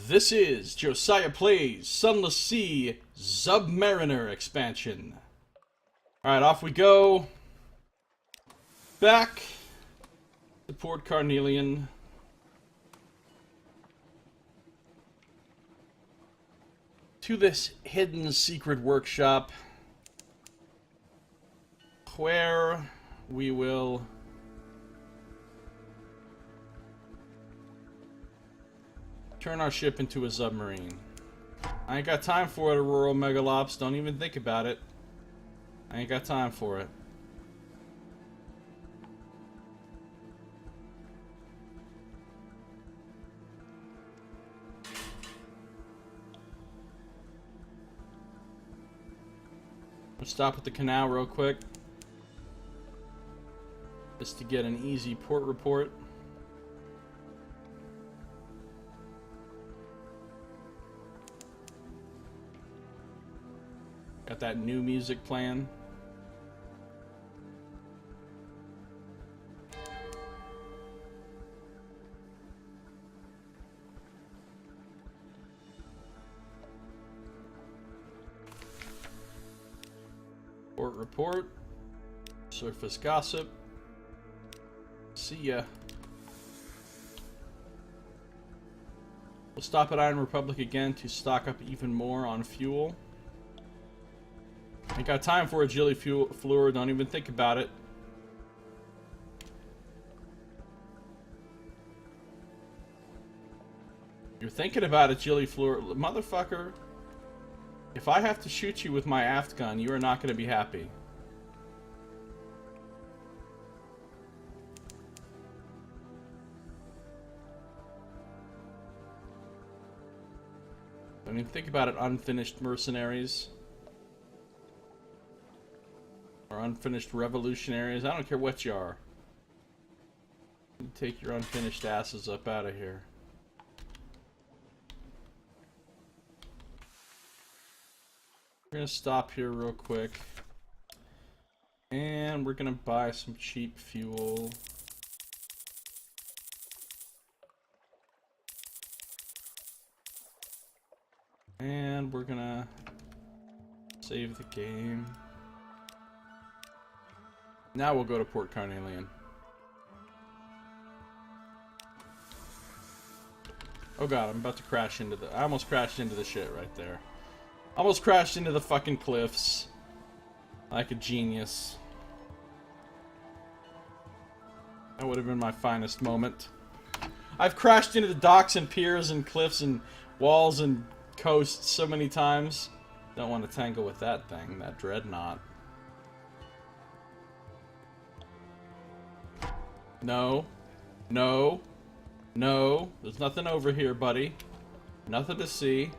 This is Josiah Plays Sunless Sea Zubmariner expansion. Alright, off we go. Back to Port Carnelian. To this hidden secret workshop where we will turn our ship into a submarine. I ain't got time for it, Aurora Megalops. Don't even think about it. I ain't got time for it. We'll stop at the canal real quick, just to get an easy port report. Got that new music playing. Port report. Surface gossip. See ya. We'll stop at Iron Republic again to stock up even more on fuel. Ain't got time for a Jilly Fleur, don't even think about it. You're thinking about it, Jilly Fleur. Motherfucker, if I have to shoot you with my aft gun, you are not going to be happy. Don't even think about it, unfinished mercenaries. Or unfinished revolutionaries. I don't care what you are. You take your unfinished asses up out of here. We're gonna stop here real quick. And we're gonna buy some cheap fuel. And we're gonna save the game. Now we'll go to Port Carnelian. Oh god, I'm about to crash into the... I almost crashed into the shit right there. Almost crashed into the fucking cliffs. Like a genius. That would have been my finest moment. I've crashed into the docks and piers and cliffs and walls and coasts so many times. Don't want to tangle with that thing, that dreadnought. No. No. No. There's nothing over here, buddy. Nothing to see.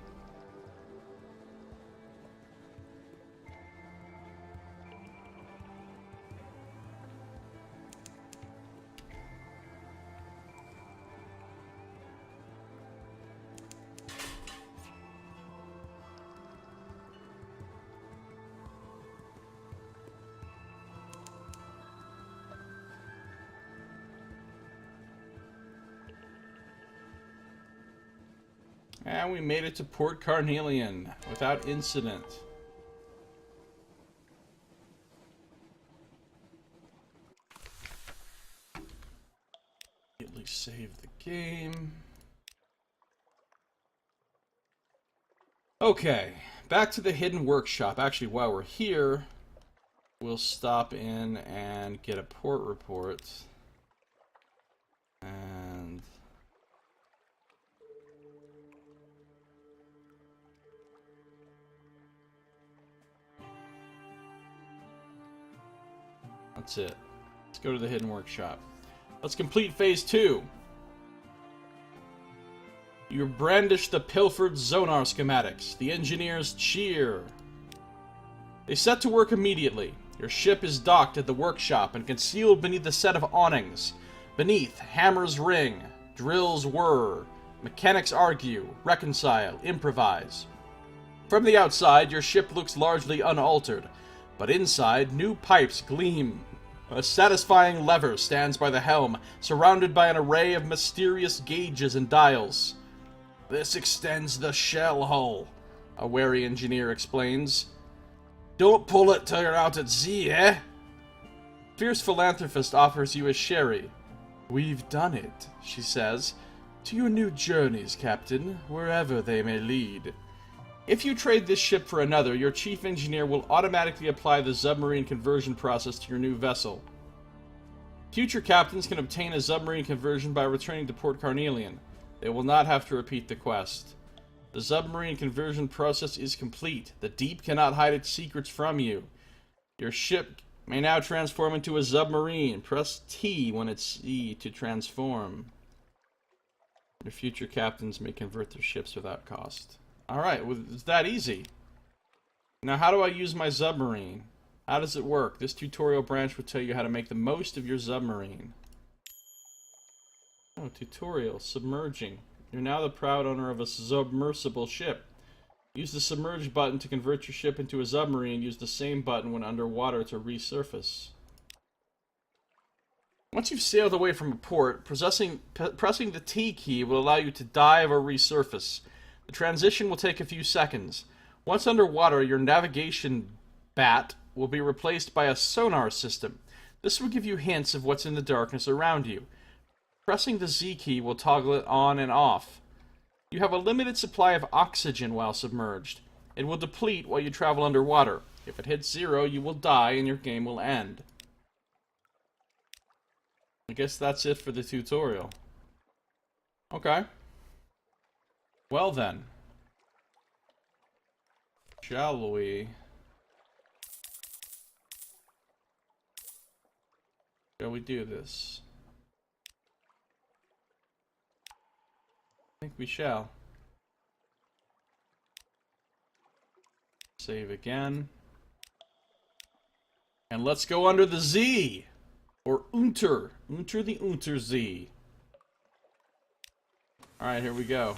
And we made it to Port Carnelian without incident. At least save the game. Okay, back to the hidden workshop. Actually, while we're here, we'll stop in and get a port report. And... that's it. Let's go to the hidden workshop. Let's complete phase 2. You brandish the pilfered Zonar schematics. The engineers cheer. They set to work immediately. Your ship is docked at the workshop and concealed beneath a set of awnings. Beneath, hammers ring, drills whir, mechanics argue, reconcile, improvise. From the outside, your ship looks largely unaltered, but inside, new pipes gleam. A satisfying lever stands by the helm, surrounded by an array of mysterious gauges and dials. This extends the shell hull, a wary engineer explains. Don't pull it till you're out at sea, eh? Fierce philanthropist offers you a sherry. We've done it, she says. To your new journeys, Captain, wherever they may lead. If you trade this ship for another, your chief engineer will automatically apply the Submarine conversion process to your new vessel. Future captains can obtain a Submarine conversion by returning to Port Carnelian. They will not have to repeat the quest. The Submarine conversion process is complete. The deep cannot hide its secrets from you. Your ship may now transform into a Submarine. Press T when it's C to transform. Your future captains may convert their ships without cost. Alright, well, it's that easy. Now, how do I use my Submarine? How does it work? This tutorial branch will tell you how to make the most of your Submarine. Oh, tutorial. Submerging. You're now the proud owner of a submersible ship. Use the submerge button to convert your ship into a submarine. Use the same button when underwater to resurface. Once you've sailed away from a port, pressing the T key will allow you to dive or resurface. The transition will take a few seconds. Once underwater, your navigation bat will be replaced by a sonar system. This will give you hints of what's in the darkness around you. Pressing the Z key will toggle it on and off. You have a limited supply of oxygen while submerged. It will deplete while you travel underwater. If it hits 0, you will die and your game will end. I guess that's it for the tutorial. Okay. Well then. Shall we? Shall we do this? I think we shall. Save again. And let's go under the Z! Or Unter the Unterzee. Alright, here we go.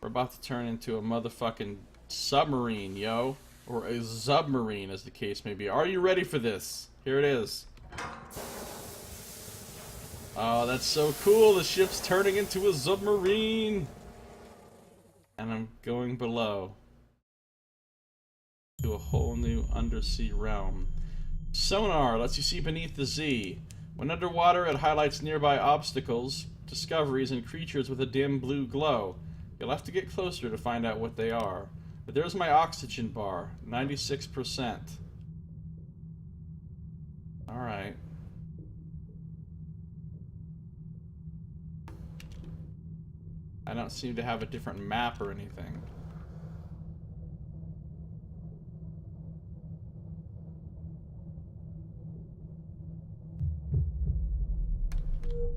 We're about to turn into a motherfucking submarine, yo. Or a Zubmarine, as the case may be. Are you ready for this? Here it is. Oh, that's so cool. The ship's turning into a submarine. And I'm going below. To a whole new undersea realm. Sonar lets you see beneath the Z. When underwater, it highlights nearby obstacles, discoveries, and creatures with a dim blue glow. You'll have to get closer to find out what they are. But there's my oxygen bar, 96%. Alright. I don't seem to have a different map or anything.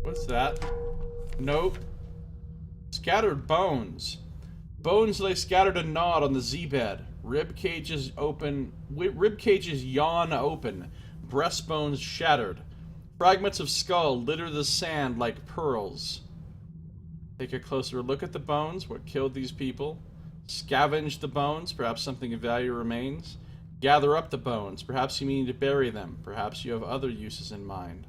What's that? Nope. Scattered bones. Bones lay scattered and gnawed on the Z-bed. Rib cages yawn open. Breastbones shattered. Fragments of skull litter the sand like pearls. Take a closer look at the bones. What killed these people? Scavenge the bones. Perhaps something of value remains. Gather up the bones. Perhaps you mean to bury them. Perhaps you have other uses in mind.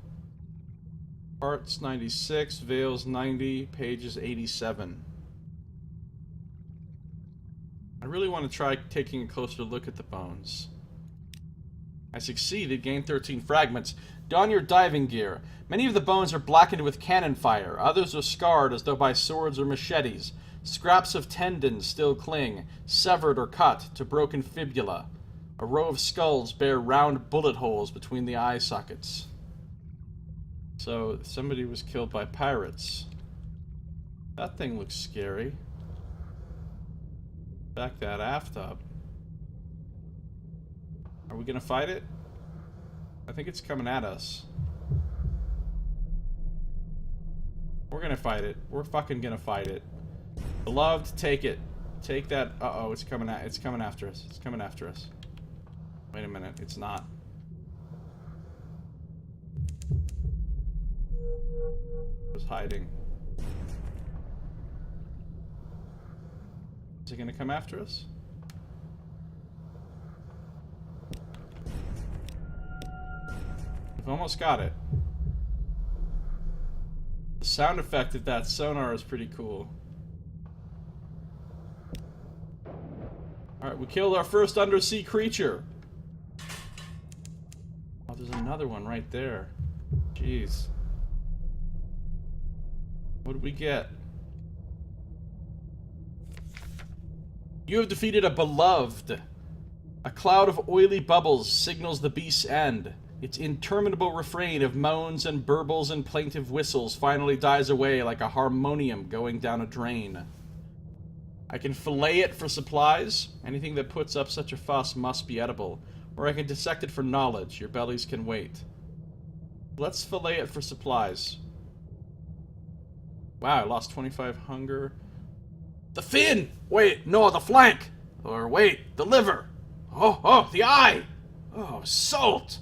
Parts 96, Veils 90, pages 87. I really want to try taking a closer look at the bones. I succeeded, gained 13 fragments. Don your diving gear. Many of the bones are blackened with cannon fire. Others are scarred as though by swords or machetes. Scraps of tendons still cling, severed or cut to broken fibula. A row of skulls bear round bullet holes between the eye sockets. So, somebody was killed by pirates. That thing looks scary. Back that aft up. Are we gonna fight it? I think it's coming at us. We're gonna fight it. We're fucking gonna fight it. Beloved, take it. Take that. Uh-oh, it's coming after us. It's coming after us. Wait a minute, it's not. It was hiding. Is it gonna come after us? We've almost got it. The sound effect of that sonar is pretty cool. Alright, we killed our first undersea creature. Oh, there's another one right there. Jeez. What did we get? You have defeated a beloved. A cloud of oily bubbles signals the beast's end. Its interminable refrain of moans and burbles and plaintive whistles finally dies away like a harmonium going down a drain. I can fillet it for supplies. Anything that puts up such a fuss must be edible. Or I can dissect it for knowledge. Your bellies can wait. Let's fillet it for supplies. Wow, I lost 25 hunger. The fin! Wait, no, the flank! Or wait, the liver! Oh, the eye! Oh, salt!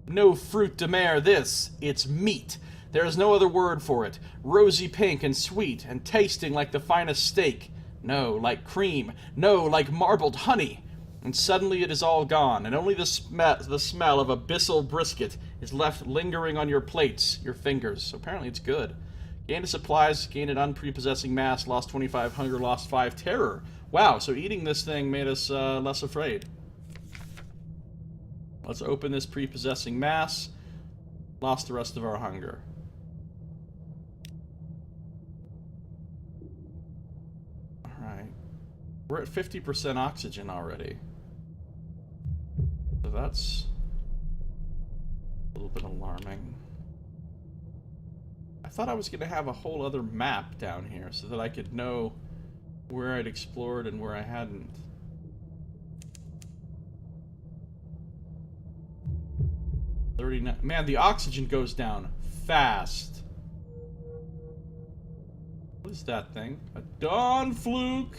No fruit de mer, this. It's meat. There is no other word for it. Rosy pink and sweet, and tasting like the finest steak. No, like cream. No, like marbled honey. And suddenly it is all gone, and only the smell of abyssal brisket is left lingering on your plates, your fingers. So apparently it's good. Gained supplies, gained an unprepossessing mass, lost 25 hunger, lost 5 terror. Wow, so eating this thing made us less afraid. Let's open this prepossessing mass. Lost the rest of our hunger. Alright. We're at 50% oxygen already. So that's a little bit alarming. I thought I was going to have a whole other map down here so that I could know where I'd explored and where I hadn't. Man, the oxygen goes down fast. What is that thing? A dawn fluke?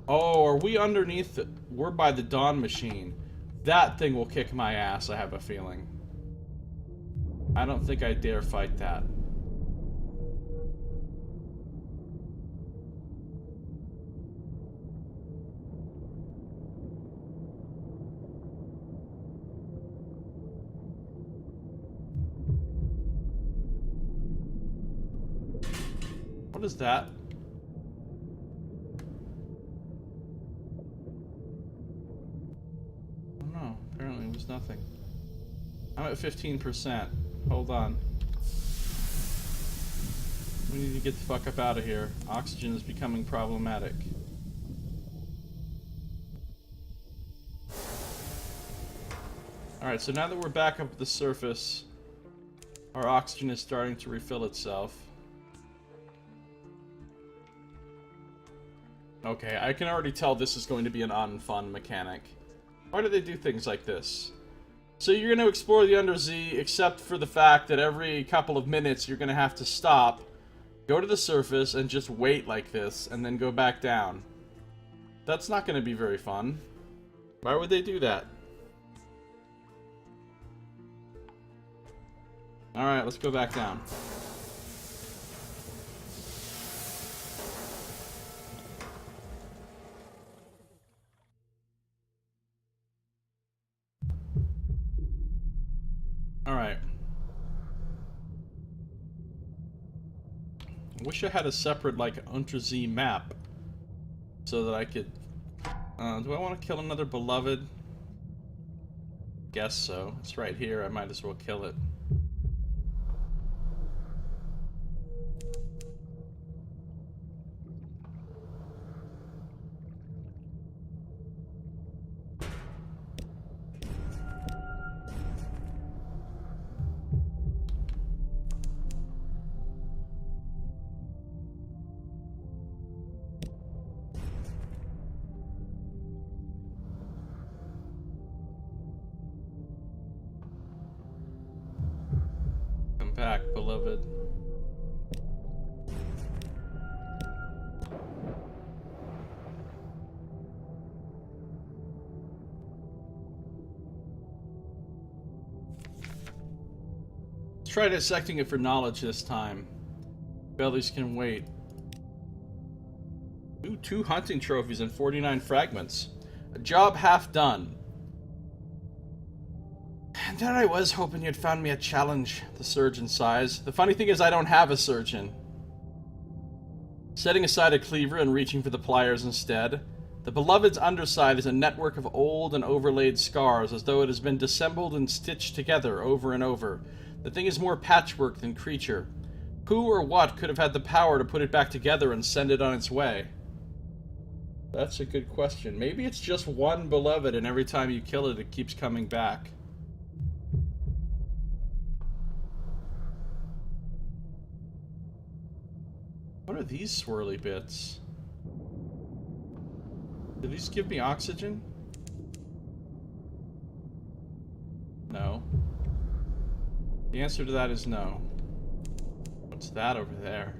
Oh, are we underneath the... We're by the dawn machine. That thing will kick my ass, I have a feeling. I don't think I dare fight that. What is that? I don't know. Apparently it was nothing. I'm at 15%. Hold on. We need to get the fuck up out of here. Oxygen is becoming problematic. Alright, so now that we're back up at the surface, our oxygen is starting to refill itself. Okay, I can already tell this is going to be an unfun mechanic. Why do they do things like this? So you're going to explore the Unterzee, except for the fact that every couple of minutes you're going to have to stop, go to the surface, and just wait like this, and then go back down. That's not going to be very fun. Why would they do that? Alright, let's go back down. Alright. I wish I had a separate, like, Unterzee map. So that I could... do I want to kill another beloved? Guess so. It's right here. I might as well kill it. Back, beloved. Let's try dissecting it for knowledge this time. Bellies can wait. Ooh, 2 hunting trophies and 49 fragments. A job half done. And there I was, hoping you'd found me a challenge, the surgeon sighs. The funny thing is I don't have a surgeon. Setting aside a cleaver and reaching for the pliers instead. The Beloved's underside is a network of old and overlaid scars, as though it has been dissembled and stitched together over and over. The thing is more patchwork than creature. Who or what could have had the power to put it back together and send it on its way? That's a good question. Maybe it's just one Beloved, and every time you kill it, it keeps coming back. What are these swirly bits? Do these give me oxygen? No. The answer to that is no. What's that over there?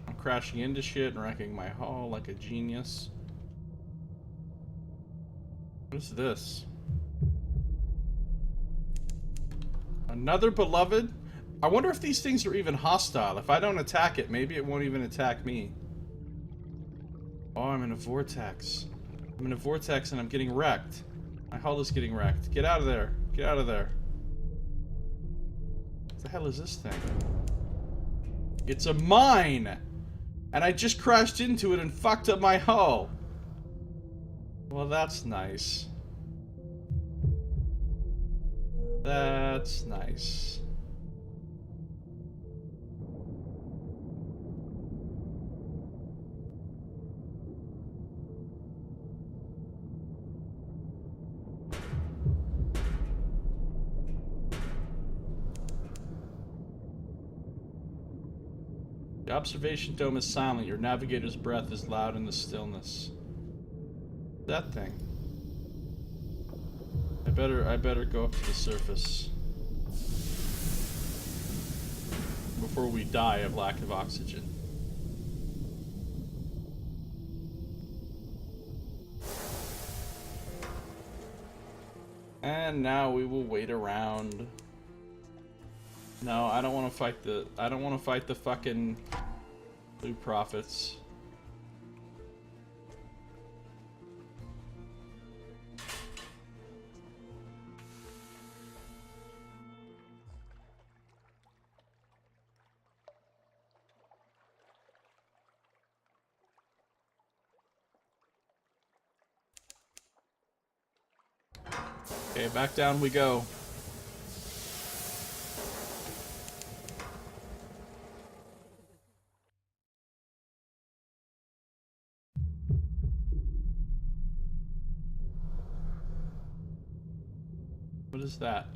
I'm crashing into shit and wrecking my hull like a genius. What is this? Another Beloved? I wonder if these things are even hostile. If I don't attack it, maybe it won't even attack me. Oh, I'm in a vortex. I'm in a vortex and I'm getting wrecked. My hull is getting wrecked. Get out of there. Get out of there. What the hell is this thing? It's a mine! And I just crashed into it and fucked up my hull. Well, that's nice. That's nice. The observation dome is silent. Your navigator's breath is loud in the stillness. That thing. I better go up to the surface before we die of lack of oxygen. And now we will wait around. No, I don't want to fight the fucking Blue Prophets. Okay, back down we go. What is that?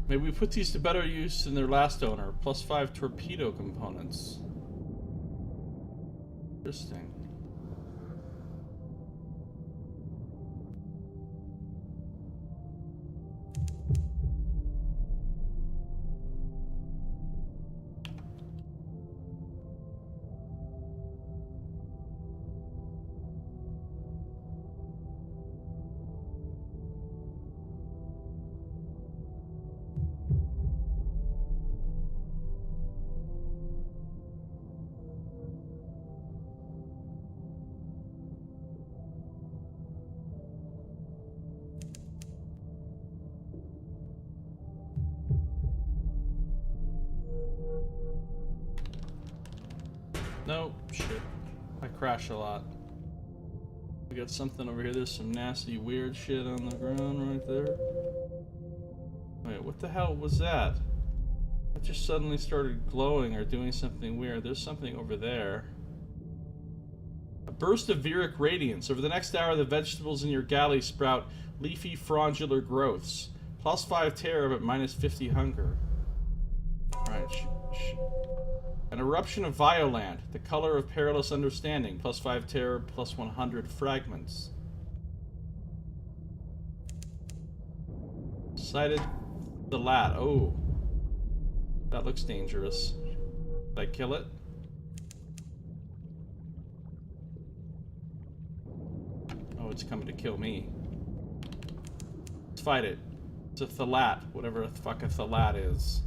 Maybe we put these to better use than their last owner. +5 torpedo components. Interesting. No, shit. I crash a lot. We got something over here. There's some nasty, weird shit on the ground right there. Wait, what the hell was that? It just suddenly started glowing or doing something weird. There's something over there. A burst of viric radiance. Over the next hour, the vegetables in your galley sprout leafy, frondular growths. +5 terror, but -50 hunger. Alright, An eruption of Violand, the color of perilous understanding, +5 terror, +100 fragments. Sighted the lat. Oh. That looks dangerous. Did I kill it? Oh, it's coming to kill me. Let's fight it. It's a thalat, whatever the fuck a thalat is.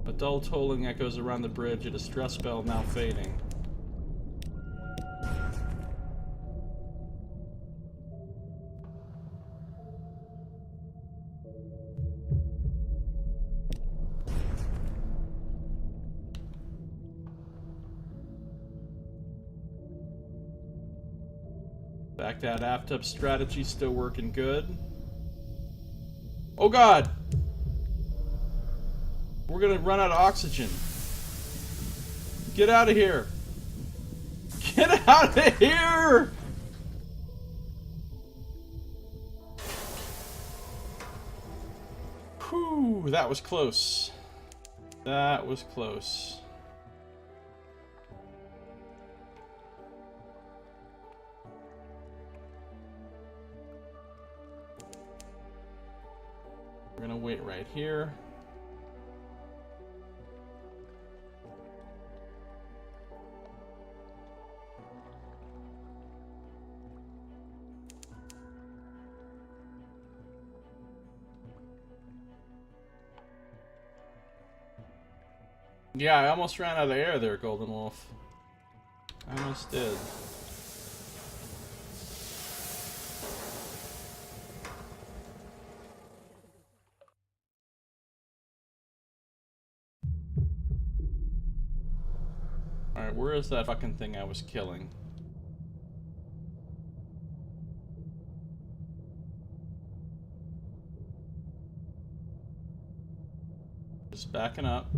A dull tolling echoes around the bridge, a distress bell now fading. Back that aft up strategy still working good. Oh god! We're gonna run out of oxygen. Get out of here! Get out of here! Whew, that was close. That was close. We're gonna wait right here. Yeah, I almost ran out of air there, Golden Wolf. I almost did. Alright, where is that fucking thing I was killing? Just backing up.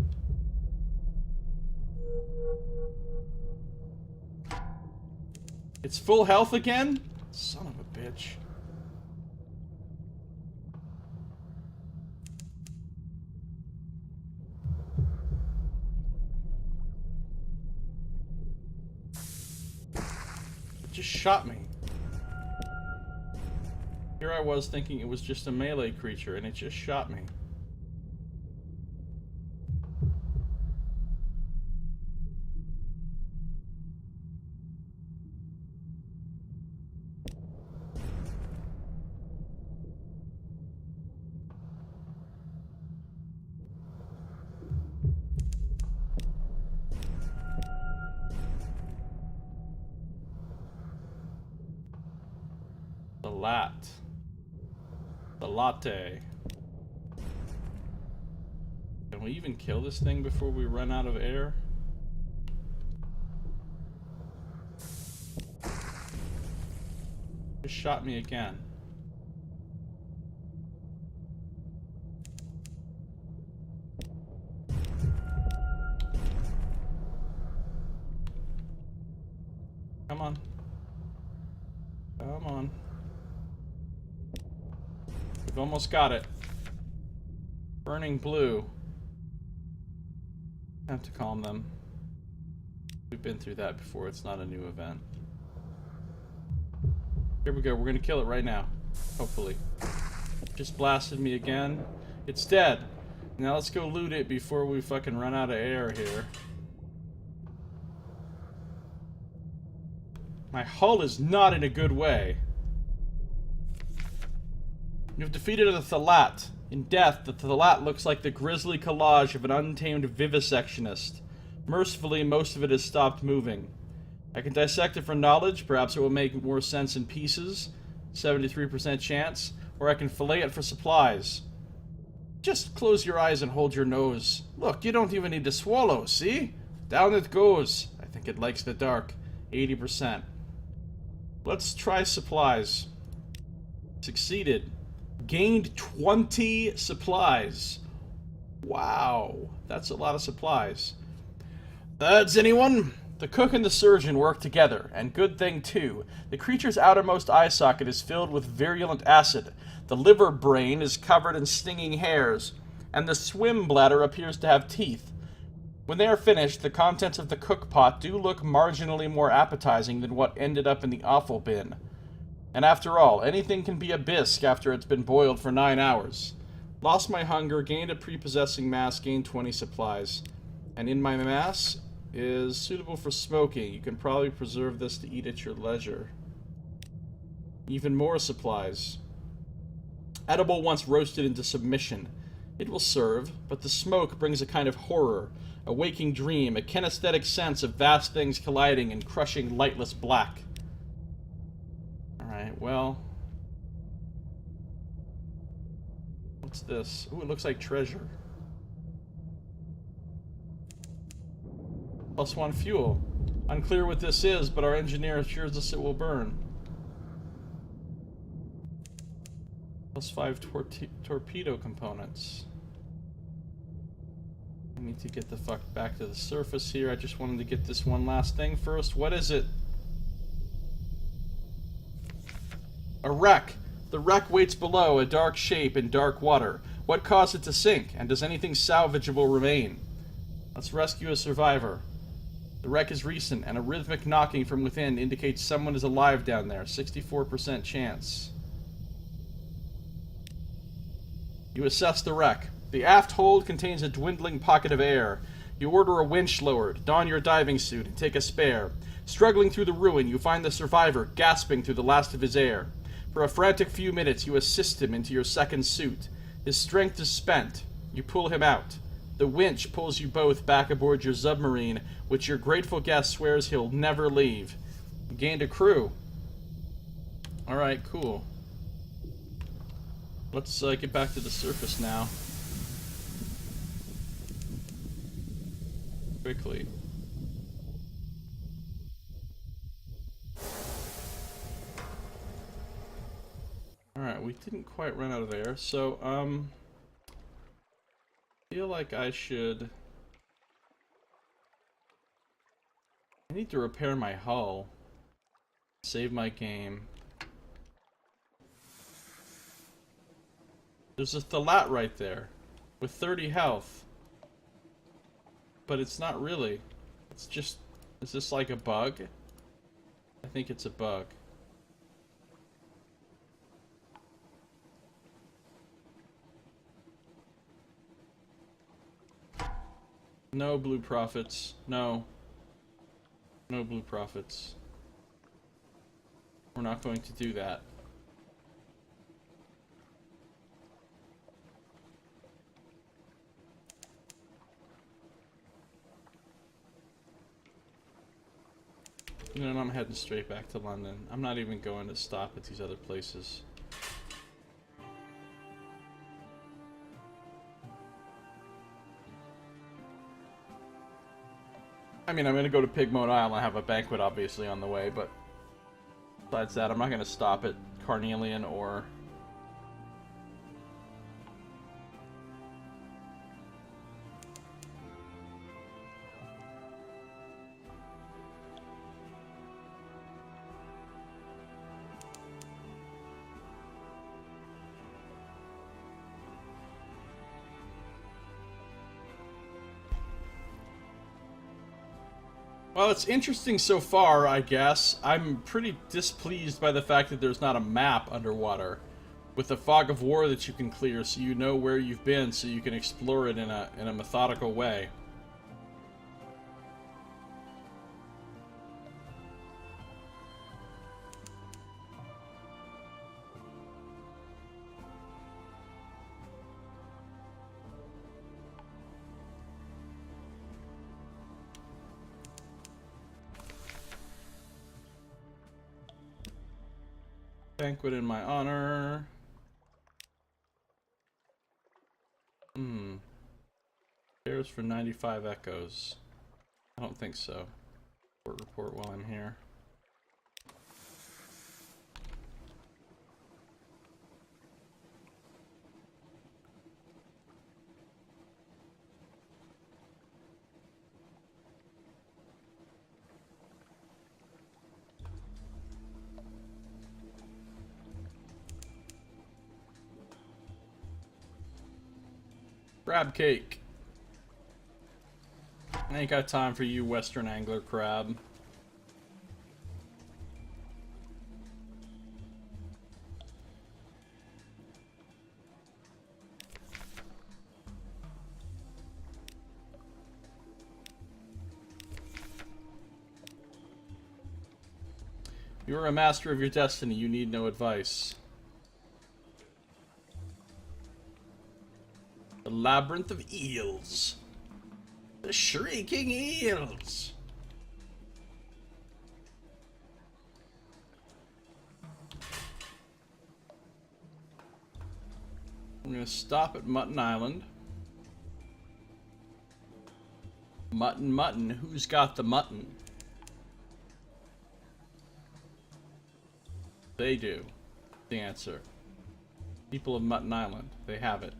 It's full health again? Son of a bitch. It just shot me. Here I was thinking it was just a melee creature, and it just shot me. The latte. Can we even kill this thing before we run out of air? Just shot me again. Come on. Come on. We've almost got it. Burning blue. Have to calm them. We've been through that before. It's not a new event. Here we go. We're gonna kill it right now. Hopefully. Just blasted me again. It's dead. Now let's go loot it before we fucking run out of air here. My hull is not in a good way. You've defeated a Thalat. In death, the Thalat looks like the grisly collage of an untamed vivisectionist. Mercifully, most of it has stopped moving. I can dissect it for knowledge, perhaps it will make more sense in pieces, 73% chance, or I can fillet it for supplies. Just close your eyes and hold your nose. Look, you don't even need to swallow, see? Down it goes. I think it likes the dark, 80%. Let's try supplies. Succeeded. Gained 20 supplies. Wow, that's a lot of supplies. That's anyone? The cook and the surgeon work together, and good thing too. The creature's outermost eye socket is filled with virulent acid. The liver brain is covered in stinging hairs, and the swim bladder appears to have teeth. When they are finished, the contents of the cook pot do look marginally more appetizing than what ended up in the offal bin. And after all, anything can be a bisque after it's been boiled for 9 hours. Lost my hunger, gained a prepossessing mass, gained 20 supplies. And in my mass is suitable for smoking. You can probably preserve this to eat at your leisure. Even more supplies. Edible once roasted into submission. It will serve, but the smoke brings a kind of horror, a waking dream, a kinesthetic sense of vast things colliding and crushing lightless black. Alright, well... What's this? Ooh, it looks like treasure. +1 fuel. Unclear what this is, but our engineer assures us it will burn. +5 torpedo components. I need to get the fuck back to the surface here. I just wanted to get this one last thing first. What is it? A wreck. The wreck waits below, a dark shape in dark water. What caused it to sink, and does anything salvageable remain? Let's rescue a survivor. The wreck is recent, and a rhythmic knocking from within indicates someone is alive down there. 64% chance. You assess the wreck. The aft hold contains a dwindling pocket of air. You order a winch lowered, don your diving suit, and take a spare. Struggling through the ruin, you find the survivor gasping through the last of his air. For a frantic few minutes, you assist him into your second suit. His strength is spent. You pull him out. The winch pulls you both back aboard your submarine, which your grateful guest swears he'll never leave. You gained a crew. Alright, cool. Let's get back to the surface now. Quickly. Alright, we didn't quite run out of air, so, feel like I need to repair my hull. Save my game. There's a Thalat right there, with 30 health. But it's not really. It's just... Is this like a bug? I think it's a bug. No blue profits. No. No blue profits. We're not going to do that. No, I'm heading straight back to London. I'm not even going to stop at these other places. I mean, I'm going to go to Pigmote Isle and have a banquet, obviously, on the way, but besides that, I'm not going to stop at Carnelian or... Well, it's interesting so far, I guess. I'm pretty displeased by the fact that there's not a map underwater with a fog of war that you can clear so you know where you've been so you can explore it in a methodical way. Banquet in my honor. There's for 95 echoes. I don't think so. Report while I'm here. Crab cake. I ain't got time for you, Western Angler crab. You are a master of your destiny. You need no advice. The labyrinth of eels. The shrieking eels. I'm gonna stop at Mutton Island. Mutton, mutton. Who's got the mutton? The answer. People of Mutton Island. They have it.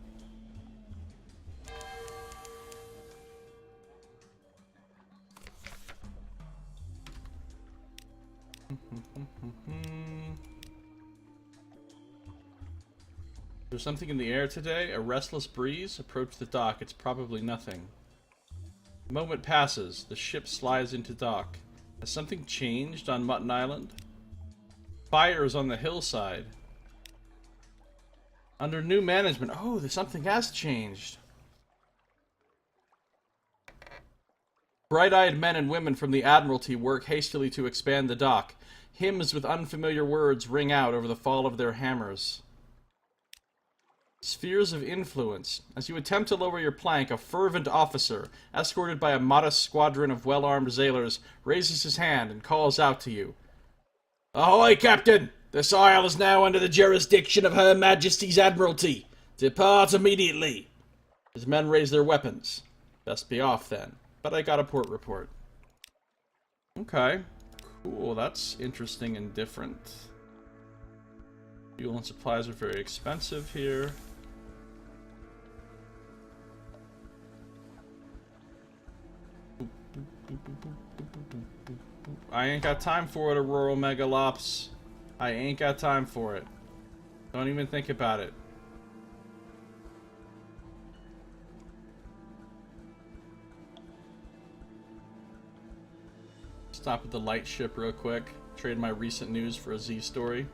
There's something in the air today. A restless breeze. Approach the dock. It's probably nothing. A moment passes. The ship slides into dock. Has something changed on Mutton Island? Fire is on the hillside. Under new management. Oh, something has changed. Bright-eyed men and women from the Admiralty work hastily to expand the dock. Hymns with unfamiliar words ring out over the fall of their hammers. Spheres of influence. As you attempt to lower your plank, a fervent officer, escorted by a modest squadron of well-armed sailors, raises his hand and calls out to you. Ahoy, Captain! This isle is now under the jurisdiction of Her Majesty's Admiralty. Depart immediately. His men raise their weapons. Best be off then. But I got a port report. Okay. Cool, that's interesting and different. Fuel and supplies are very expensive here. I ain't got time for it, Aurora Megalops. I ain't got time for it. Don't even think about it. Stop at the light ship real quick. Trade my recent news for a Z story.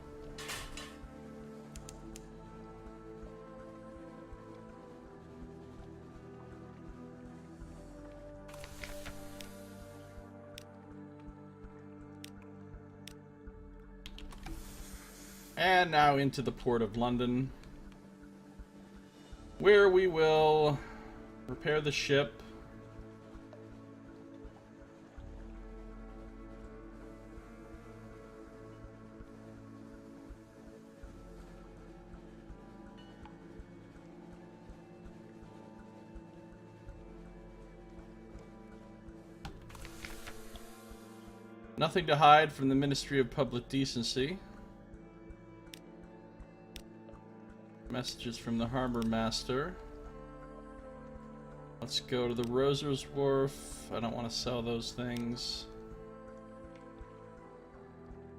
And now into the port of London, where we will repair the ship. Nothing to hide from the Ministry of Public Decency. Messages from the Harbor Master. Let's go to the Roser's Wharf. I don't want to sell those things.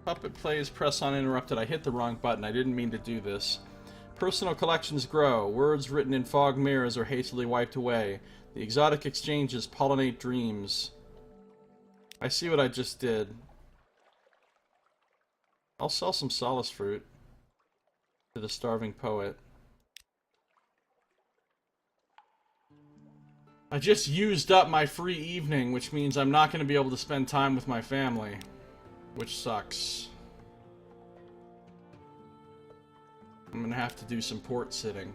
Puppet plays, press on interrupted. I hit the wrong button. I didn't mean to do this. Personal collections grow. Words written in fog mirrors are hastily wiped away. The exotic exchanges pollinate dreams. I see what I just did. I'll sell some solace fruit to the starving poet. I just used up my free evening, which means I'm not going to be able to spend time with my family, which sucks. I'm going to have to do some port sitting.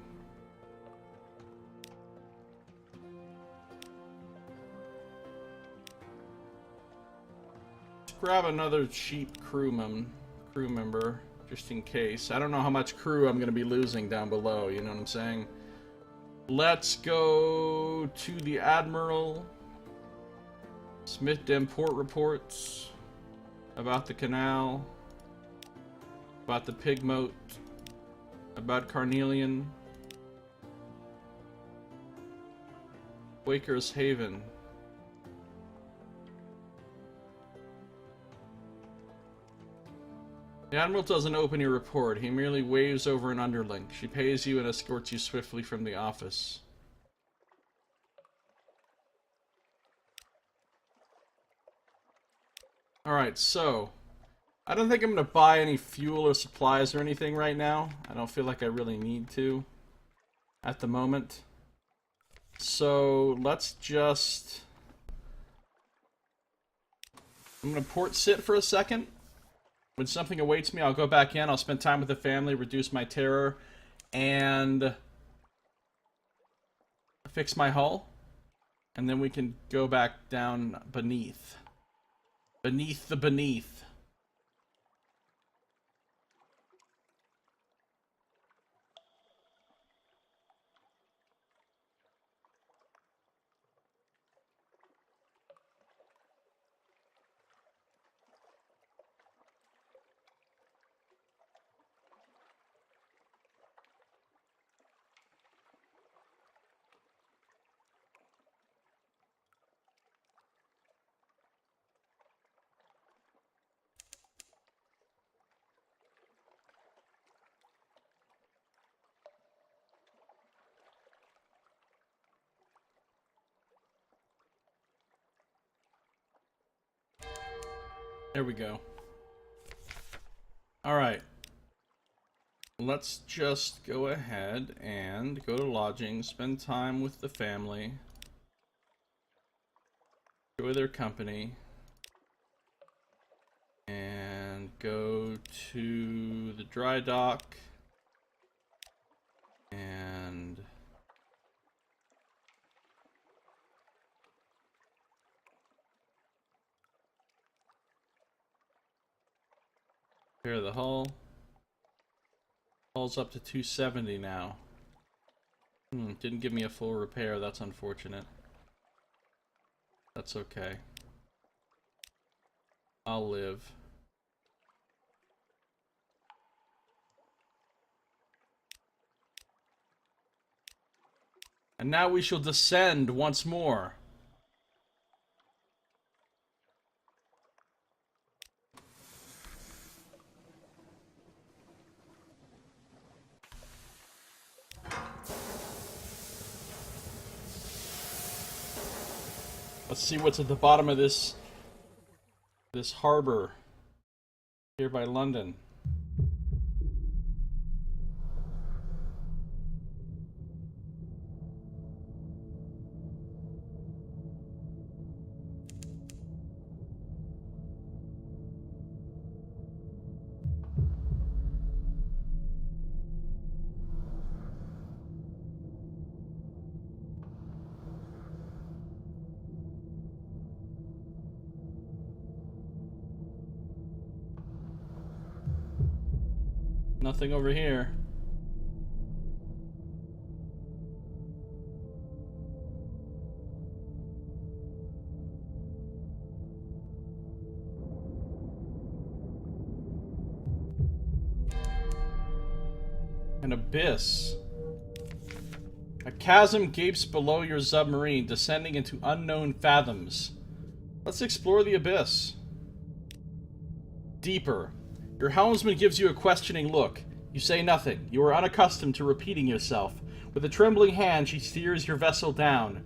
Let's grab another cheap crew member, just in case. I don't know how much crew I'm going to be losing down below, you know what I'm saying? Let's go to the Admiral. Submit them port reports about the canal, about the pig moat, about Carnelian, Waker's Haven. The Admiral doesn't open your report. He merely waves over an underling. She pays you and escorts you swiftly from the office. Alright, so I don't think I'm going to buy any fuel or supplies or anything right now. I don't feel like I really need to at the moment. So let's just... I'm going to port sit for a second. When something awaits me, I'll go back in, I'll spend time with the family, reduce my terror, and fix my hull. And then we can go back down beneath. Beneath the beneath. There we go. Alright. Let's just go ahead and go to lodging, spend time with the family, enjoy their company, and go to the dry dock and repair the hull. Hull's up to 270 now. Didn't give me a full repair, that's unfortunate. That's okay. I'll live. And now we shall descend once more. Let's see what's at the bottom of this harbor here by London. Nothing over here. An abyss. A chasm gapes below your submarine, descending into unknown fathoms. Let's explore the abyss. Deeper. Your helmsman gives you a questioning look. You say nothing. You are unaccustomed to repeating yourself. With a trembling hand, she steers your vessel down.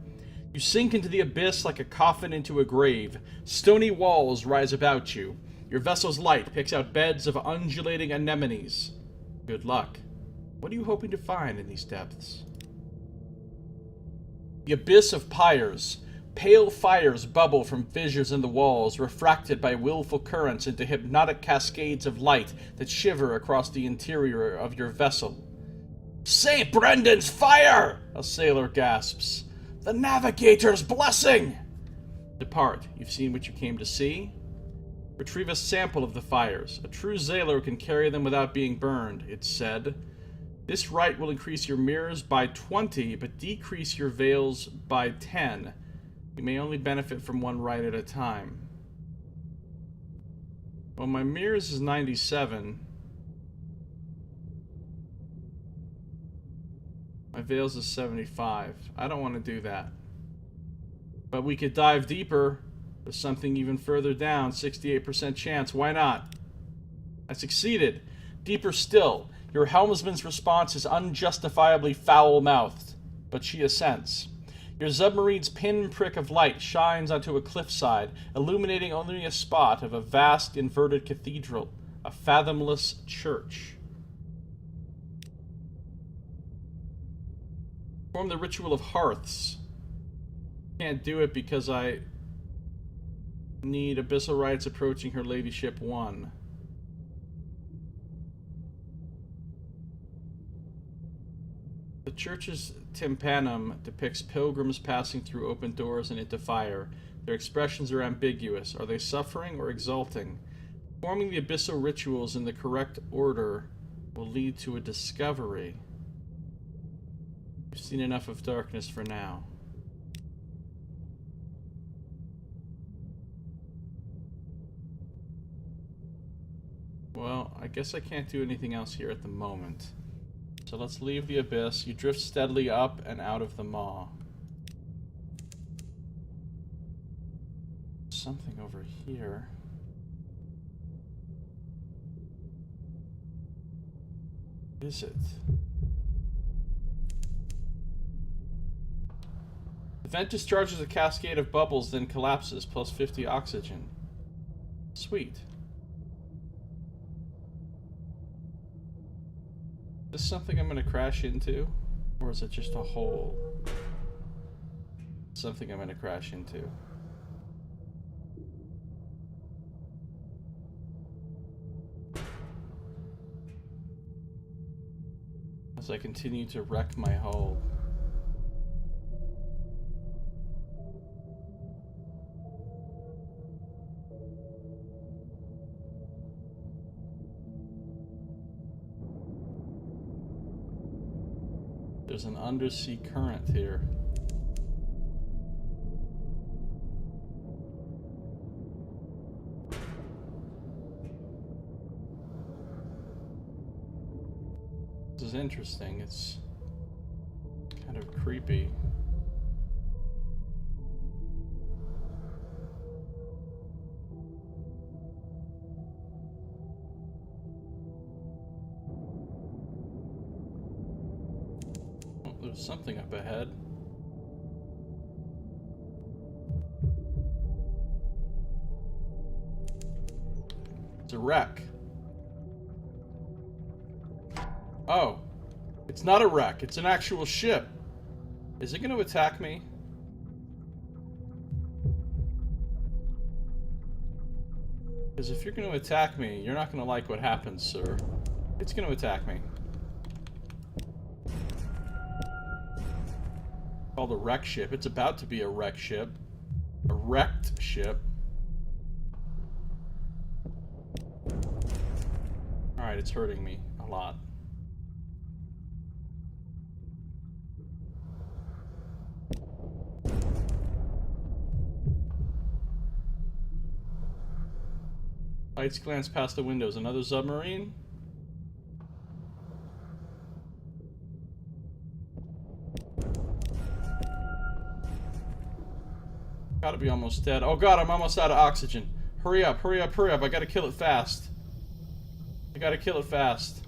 You sink into the abyss like a coffin into a grave. Stony walls rise about you. Your vessel's light picks out beds of undulating anemones. Good luck. What are you hoping to find in these depths? The abyss of pyres. Pale fires bubble from fissures in the walls, refracted by willful currents into hypnotic cascades of light that shiver across the interior of your vessel. "St. Brendan's fire!" a sailor gasps. "The navigator's blessing!" Depart. You've seen what you came to see. Retrieve a sample of the fires. A true sailor can carry them without being burned, it's said. This rite will increase your mirrors by 20, but decrease your veils by 10. You may only benefit from one rite at a time. Well, my mirrors is 97. My veils is 75. I don't want to do that. But we could dive deeper. There's something even further down. 68% chance. Why not? I succeeded. Deeper still. Your helmsman's response is unjustifiably foul-mouthed, but she assents. Your submarine's pinprick of light shines onto a cliffside, illuminating only a spot of a vast inverted cathedral, a fathomless church. Perform the ritual of hearths. Can't do it because I need abyssal rites approaching her ladyship 1. The church's tympanum depicts pilgrims passing through open doors and into fire. Their expressions are ambiguous. Are they suffering or exulting? Performing the abyssal rituals in the correct order will lead to a discovery. We've seen enough of darkness for now. Well, I guess I can't do anything else here at the moment. So let's leave the abyss. You drift steadily up and out of the maw. Something over here. What is it? The vent discharges a cascade of bubbles, then collapses, plus 50 oxygen. Sweet. Is this something I'm gonna crash into? Or is it just a hole? Something I'm gonna crash into. As I continue to wreck my hull. There's an undersea current here. This is interesting. It's kind of creepy. Oh, there's something up ahead. It's a wreck. Oh, it's not a wreck, it's an actual ship. Is it going to attack me? Because if you're going to attack me, you're not going to like what happens, sir. It's going to attack me. Called a wreck ship. It's about to be a wreck ship. A wrecked ship. Alright, it's hurting me a lot. Lights glance past the windows. Another submarine? Gotta be almost dead. Oh god, I'm almost out of oxygen. Hurry up, hurry up, hurry up. I gotta kill it fast. I gotta kill it fast.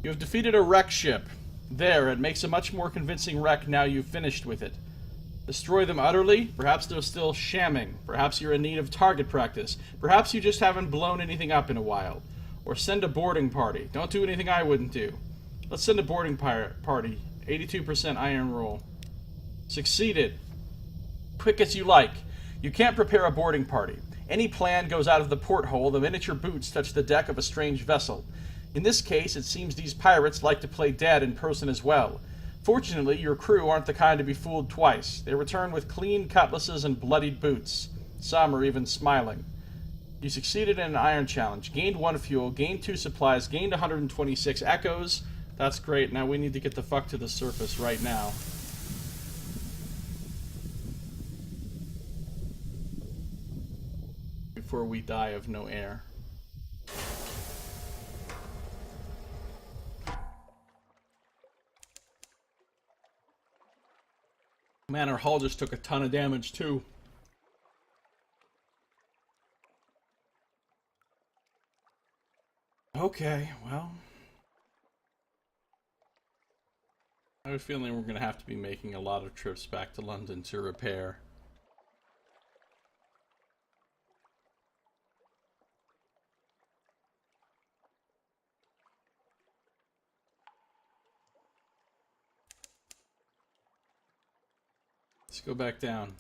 You have defeated a wreck ship. There, it makes a much more convincing wreck now you've finished with it. Destroy them utterly? Perhaps they're still shamming. Perhaps you're in need of target practice. Perhaps you just haven't blown anything up in a while. Or send a boarding party. Don't do anything I wouldn't do. Let's send a boarding party. 82% iron roll. Succeeded. Quick as you like. You can't prepare a boarding party. Any plan goes out of the porthole the minute your boots touch the deck of a strange vessel. In this case, it seems these pirates like to play dead in person as well. Fortunately, your crew aren't the kind to be fooled twice. They return with clean cutlasses and bloodied boots. Some are even smiling. You succeeded in an iron challenge. Gained 1 fuel, gained 2 supplies, gained 126 echoes. That's great. Now we need to get the fuck to the surface right now. Before we die of no air. Man, our hull just took a ton of damage, too. Okay, well. I have a feeling we're going to have to be making a lot of trips back to London to repair. Let's go back down.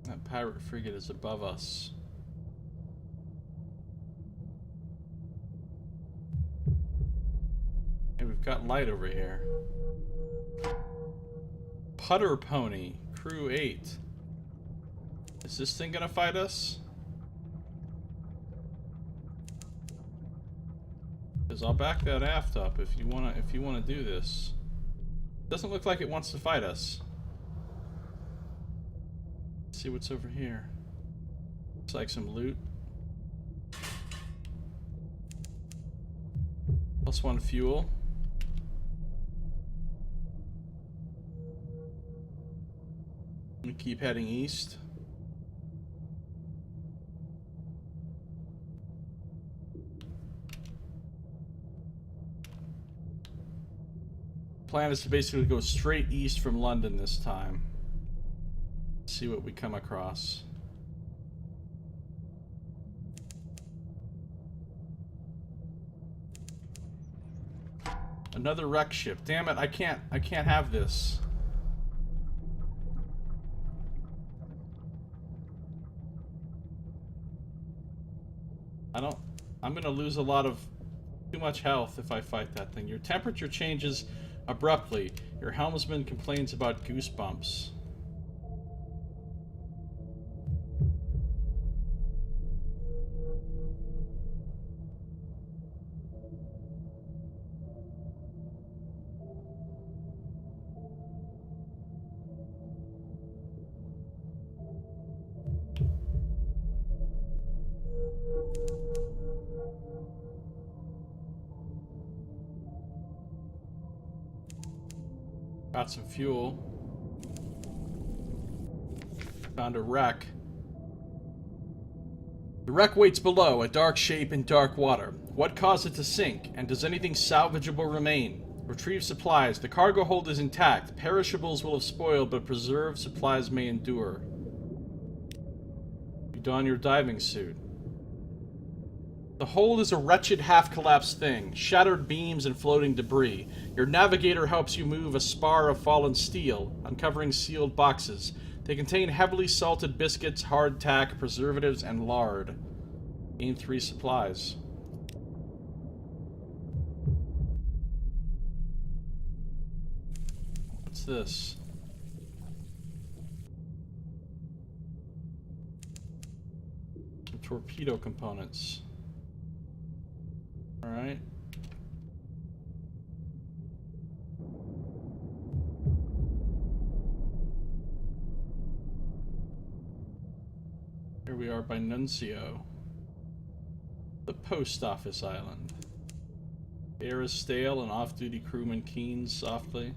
That pirate frigate is above us. We've got light over here. Putter Pony, crew 8. Is this thing gonna fight us? Because I'll back that aft up if you wanna do this. Doesn't look like it wants to fight us. Let's see what's over here. Looks like some loot. +1 fuel. We keep heading east. Plan is to basically go straight east from London this time. See what we come across. Another wreck ship. Damn it, I can't have this. I'm gonna lose a lot of too much health if I fight that thing. Your temperature changes abruptly. Your helmsman complains about goosebumps. Got some fuel. Found a wreck. The wreck waits below, a dark shape in dark water. What caused it to sink, and does anything salvageable remain? Retrieve supplies. The cargo hold is intact. Perishables will have spoiled, but preserved supplies may endure. You don your diving suit. The hold is a wretched, half-collapsed thing, shattered beams and floating debris. Your navigator helps you move a spar of fallen steel, uncovering sealed boxes. They contain heavily salted biscuits, hardtack, preservatives, and lard. Gain 3 supplies. What's this? Some torpedo components. Alright. Here we are by Nuncio. The post office island. Air is stale and off-duty crewman keens softly.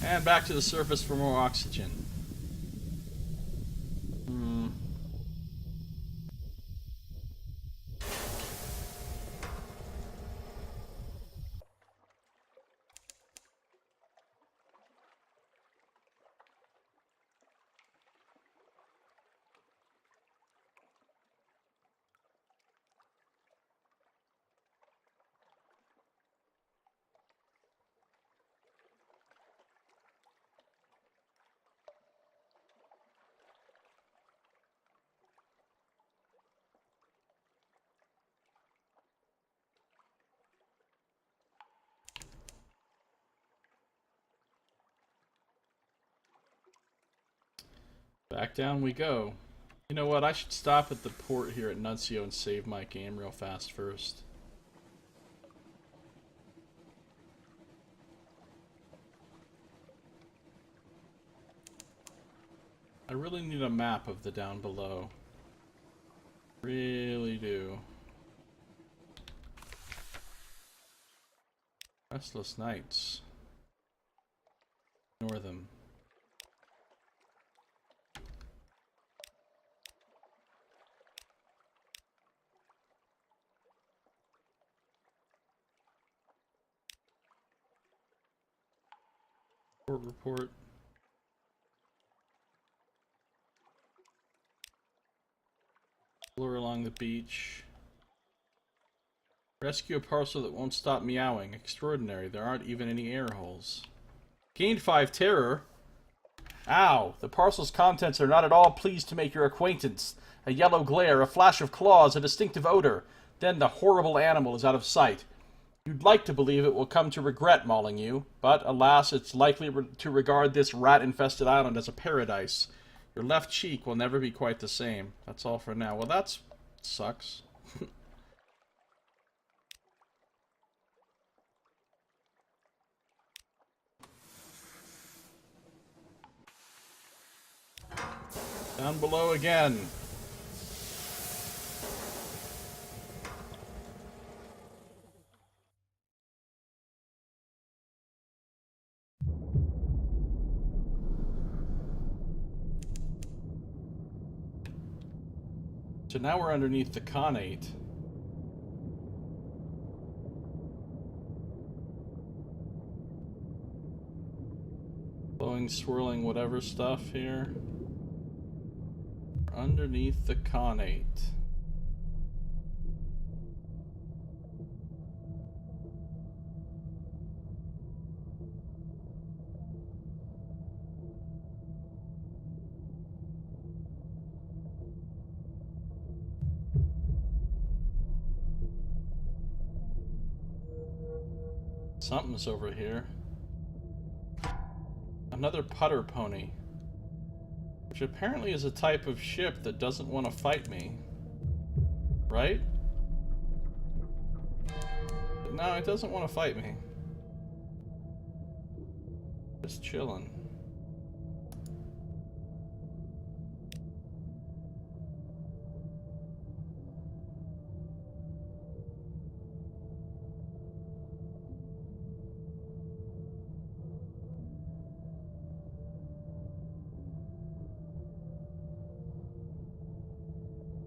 And back to the surface for more oxygen. Back down we go. You know what? I should stop at the port here at Nuncio and save my game real fast first. I really need a map of the down below. Really do. Restless nights. Ignore them. Report. Explore along the beach. Rescue a parcel that won't stop meowing. Extraordinary. There aren't even any air holes. Gained 5 terror. Ow. The parcel's contents are not at all pleased to make your acquaintance. A yellow glare, a flash of claws, a distinctive odor. Then the horrible animal is out of sight. You'd like to believe it will come to regret mauling you, but alas, it's likely to regard this rat-infested island as a paradise. Your left cheek will never be quite the same. That's all for now. Well, that sucks. Down below again. So now we're underneath the Khanate. Flowing, swirling, whatever stuff here. Underneath the Khanate. Something's over here. Another putter pony. Which apparently is a type of ship that doesn't want to fight me. Right? No, it doesn't want to fight me. Just chilling.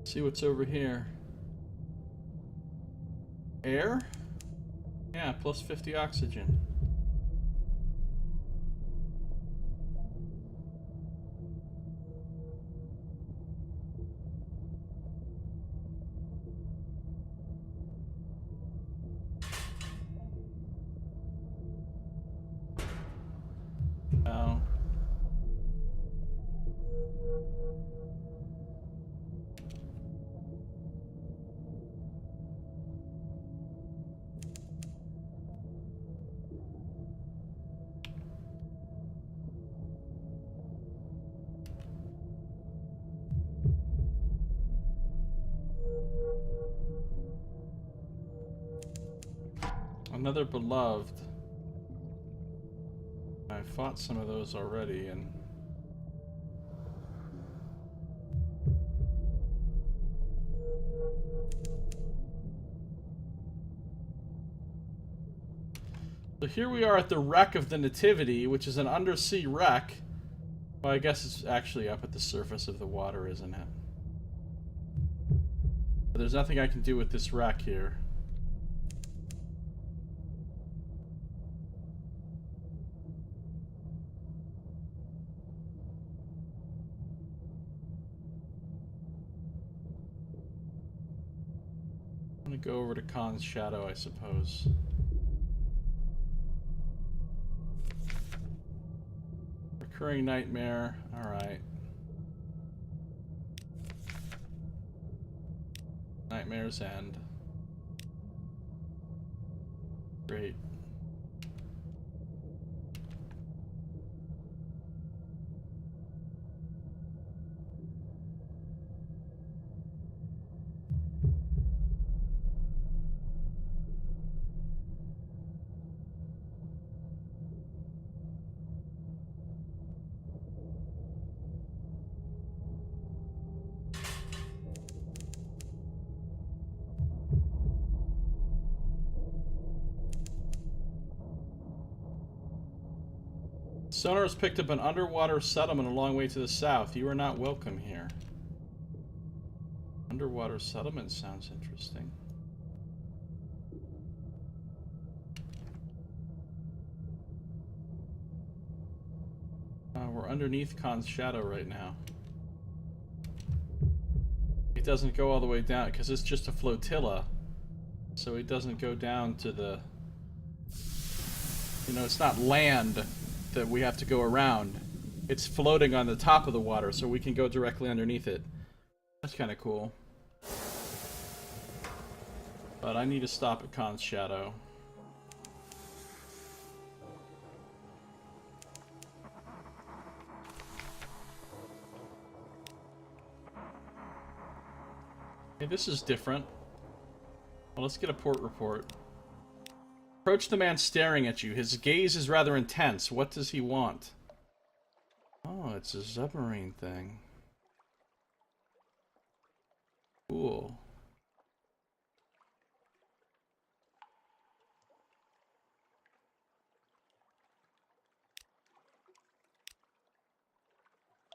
See what's over here. Air? Yeah, plus 50 oxygen. Oh. Another beloved. I fought some of those already, and so here we are at the wreck of the Nativity, which is an undersea wreck. Well, I guess it's actually up at the surface of the water, isn't it? But there's nothing I can do with this wreck here. Go over to Khan's shadow, I suppose. Recurring nightmare. Alright. Nightmare's End. Great. Sonar has picked up an underwater settlement a long way to the south. You are not welcome here. Underwater settlement sounds interesting. We're underneath Khan's shadow right now. It doesn't go all the way down because it's just a flotilla. So it doesn't go down to the... You know, it's not land that we have to go around. It's floating on the top of the water, so we can go directly underneath it. That's kind of cool. But I need to stop at Khan's shadow. Hey, this is different. Well, let's get a port report. Approach the man staring at you. His gaze is rather intense. What does he want? Oh, it's a Zubmarine thing. Cool.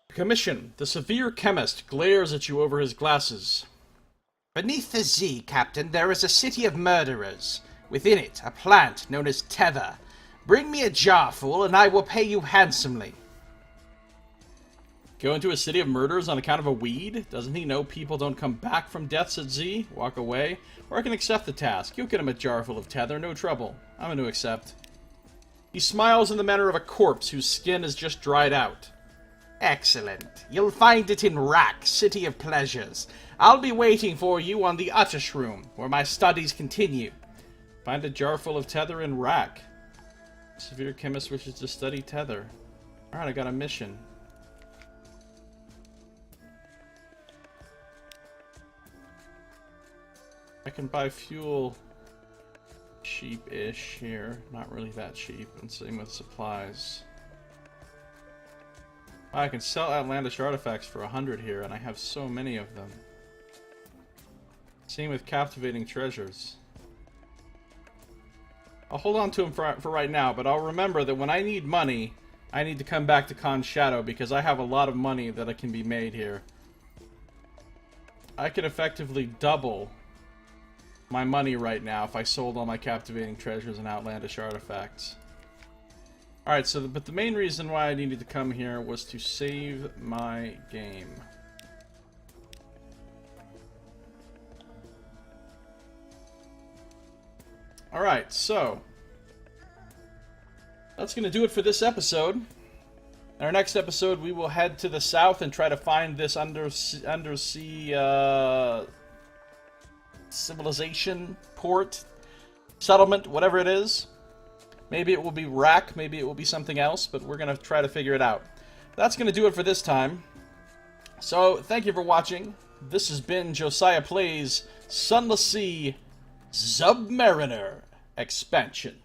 Commission. The severe chemist glares at you over his glasses. Beneath the Z, Captain, there is a city of murderers. Within it, a plant known as Tether. Bring me a jar full, and I will pay you handsomely. Go into a city of murderers on account of a weed? Doesn't he know people don't come back from deaths at Z? Walk away? Or I can accept the task. You'll get him a jar full of Tether, no trouble. I'm going to accept. He smiles in the manner of a corpse whose skin is just dried out. Excellent. You'll find it in Rack, City of Pleasures. I'll be waiting for you on the Uttish Room, where my studies continue. Find a jar full of Tether in Rack. Severe chemist wishes to study Tether. Alright, I got a mission. I can buy fuel cheap-ish here. Not really that cheap. And same with supplies. I can sell outlandish artifacts for 100 here, and I have so many of them. Same with captivating treasures. I'll hold on to them for right now, but I'll remember that when I need money, I need to come back to Khan's Shadow, because I have a lot of money that can be made here. I could effectively double my money right now if I sold all my captivating treasures and outlandish artifacts. Alright, so but the main reason why I needed to come here was to save my game. Alright, so that's going to do it for this episode. In our next episode, we will head to the south and try to find this undersea civilization, port, settlement, whatever it is. Maybe it will be Rack, maybe it will be something else, but we're going to try to figure it out. That's going to do it for this time. So, thank you for watching. This has been Josiah Plays Sunless Sea Zubmariner Expansion.